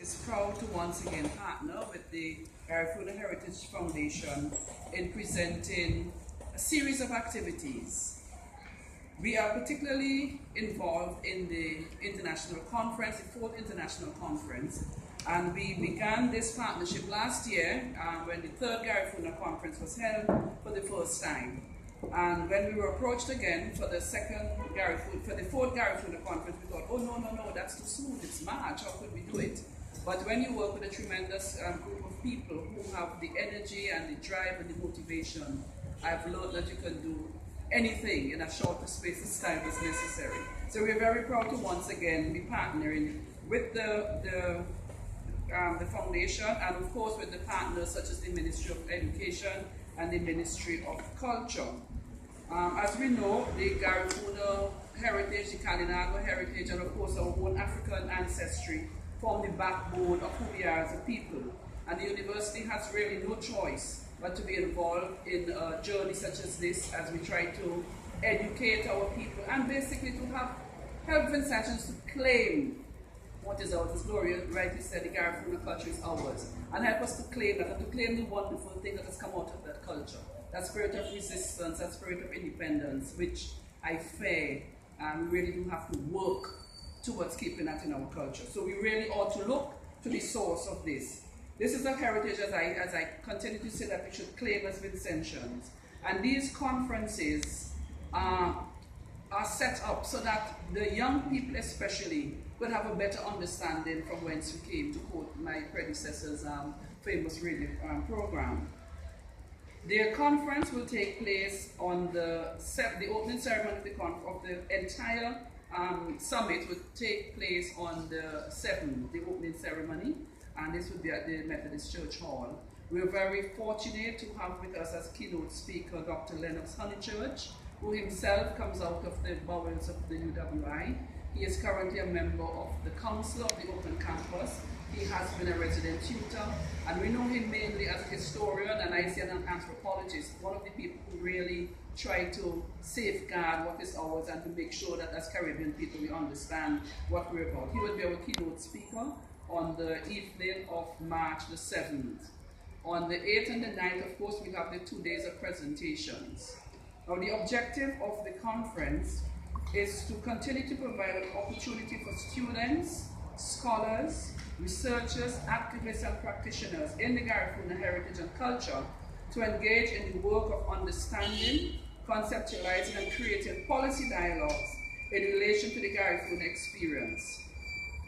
is proud to once again partner with the Garifuna Heritage Foundation in presenting a series of activities. We are particularly involved in the international conference, the 4th international conference, and we began this partnership last year when the 3rd Garifuna conference was held for the first time. And when we were approached again for the 4th Garifuna conference, we thought, oh no, that's too soon, it's March, how could we do it? But when you work with a tremendous group of people who have the energy and the drive and the motivation, I've learned that you can do anything in a shorter space of time as necessary. So we're very proud to once again be partnering with the foundation and of course with the partners such as the Ministry of Education and the Ministry of Culture. As we know, the Garifuna heritage, the Kalinago heritage, and of course our own African ancestry form the backbone of who we are as a people. And the university has really no choice but to be involved in a journey such as this as we try to educate our people and basically to have helpful sessions to claim what is ours. As Gloria rightly said, the Garifuna culture is ours. And help us to claim that and to claim the wonderful thing that has come out of that culture. That spirit of resistance, that spirit of independence, which I fear we really do have to work towards keeping that in our culture. So we really ought to look to the source of this. This is a heritage, as I continue to say, that we should claim as Vincentians. And these conferences are set up so that the young people especially will have a better understanding from whence we came, to quote my predecessor's famous radio program. Their conference will take place on the opening ceremony of the entire summit will take place on the 7th, the opening ceremony, and this will be at the Methodist Church Hall. We're very fortunate to have with us as keynote speaker Dr. Lennox Honeychurch, who himself comes out of the bowels of the UWI. He is currently a member of the Council of the Open Campus. He has been a resident tutor, and we know him mainly as a historian and I see an anthropologist, one of the people who really try to safeguard what is ours and to make sure that as Caribbean people we understand what we're about. He will be our keynote speaker on the evening of March the 7th. On the 8th and the 9th, of course, we have the 2 days of presentations. Now, the objective of the conference is to continue to provide an opportunity for students, scholars, researchers, activists, and practitioners in the Garifuna heritage and culture to engage in the work of understanding, conceptualizing, and creating policy dialogues in relation to the Garifuna experience.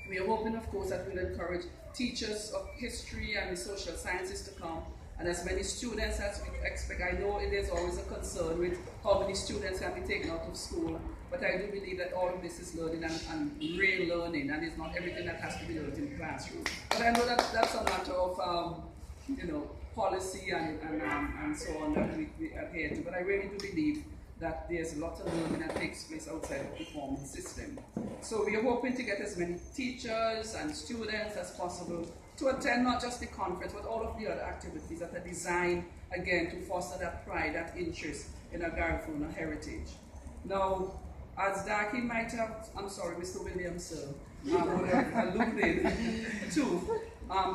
We are hoping, of course, that we'll encourage teachers of history and the social sciences to come, and as many students as we expect. I know it is always a concern with how many students can be taken out of school, but I do believe that all of this is learning and real learning, and it's not everything that has to be learned in the classroom. But I know that that's a matter of policy and so on that we adhere to. But I really do believe that there's a lot of learning that takes place outside of the formal system. So we are hoping to get as many teachers and students as possible to attend not just the conference, but all of the other activities that are designed, again, to foster that pride, that interest in our Garifuna heritage. Now, as Daki might have, Mr. Williams, sir, alluded to,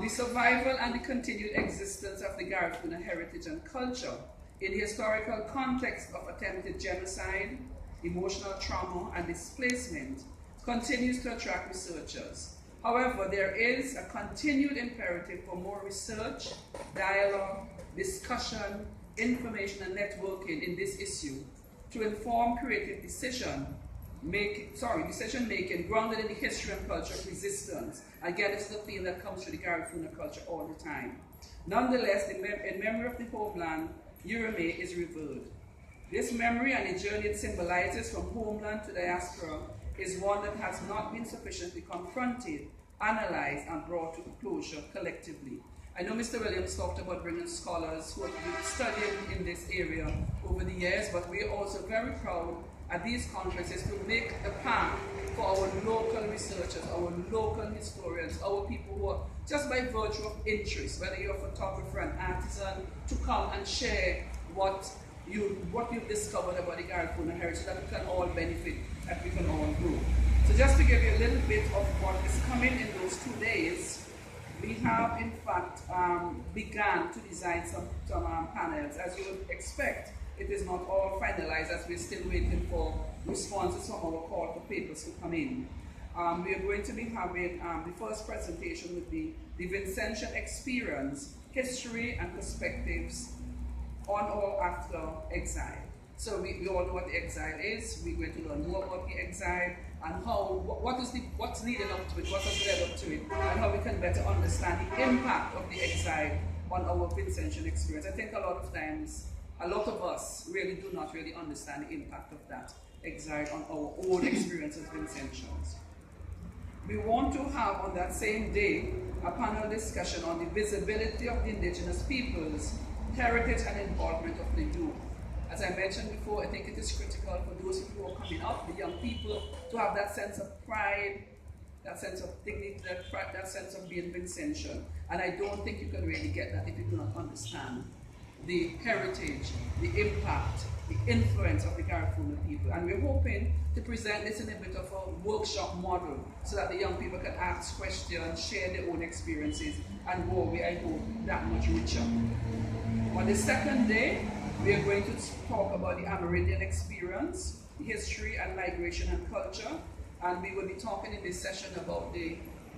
the survival and the continued existence of the Garifuna heritage and culture in the historical context of attempted genocide, emotional trauma, and displacement continues to attract researchers. However, there is a continued imperative for more research, dialogue, discussion, information, and networking in this issue to inform creative decision-making grounded in the history and culture of resistance. Again, this is a theme that comes through the Garifuna culture all the time. Nonetheless, in memory of the homeland, Urame is revered. This memory and the journey it symbolizes from homeland to diaspora is one that has not been sufficiently confronted, analyzed, and brought to closure collectively. I know Mr. Williams talked about bringing scholars who have been studying in this area over the years, but we are also very proud at these conferences to make the path for our local researchers, our local historians, our people who are just by virtue of interest, whether you're a photographer, an artisan, to come and share what you've discovered about the Garifuna heritage so that we can all benefit, that we can all grow. So just to give you a little bit of what is coming in those 2 days, have in fact begun to design some panels. As you would expect, it is not all finalized as we're still waiting for responses from our call for papers to come in. We are going to be having the first presentation with the Vincentian experience, history and perspectives on or after exile. So we all know what the exile is. We're going to learn more about the exile and how, what's leading up to it, what has led up to it, and how we can better understand the impact of the exile on our Vincentian experience. I think a lot of times, a lot of us really do not really understand the impact of that exile on our own experience as Vincentians. We want to have on that same day a panel discussion on the visibility of the indigenous peoples, heritage and involvement of the youth. As I mentioned before, I think it is critical for those who are coming up, the young people, to have that sense of pride, that sense of dignity, that sense of being Vincentian. And I don't think you can really get that if you do not understand the heritage, the impact, the influence of the Garifuna people. And we're hoping to present this in a bit of a workshop model so that the young people can ask questions, share their own experiences, and go away, I hope, that much richer. On the second day, we are going to talk about the Amerindian experience, the history and migration and culture, and we will be talking in this session about the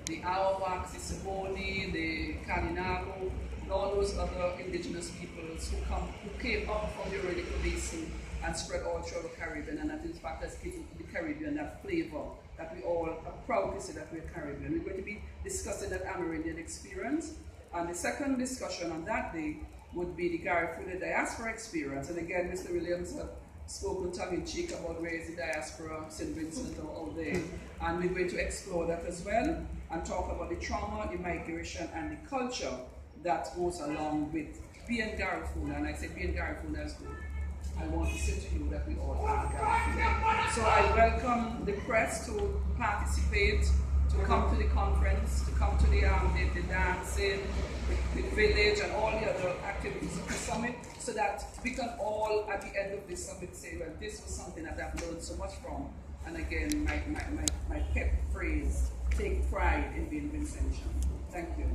Arawaks, the Saboni, the Kaninago, and all those other indigenous peoples who came up from the Orinoco Basin and spread all through the Caribbean, and that in fact has given the Caribbean that flavor that we all are proud to say that we're Caribbean. We're going to be discussing that Amerindian experience, and the second discussion on that day would be the Garifuna diaspora experience. And again, Mr. Williams had spoken tongue-in-cheek about where is the diaspora, St. Vincent or out there. And we're going to explore that as well and talk about the trauma, the migration, and the culture that goes along with being Garifuna. And I say being Garifuna as good. I want to say to you that we all are Garifuna. So I welcome the press to participate, to come to the conference, to come to the dancing, the village and all the other activities of the summit, so that we can all at the end of this summit say, well, this was something that I've learned so much from. And again, my pet phrase, take pride in being Vincentian. Thank you.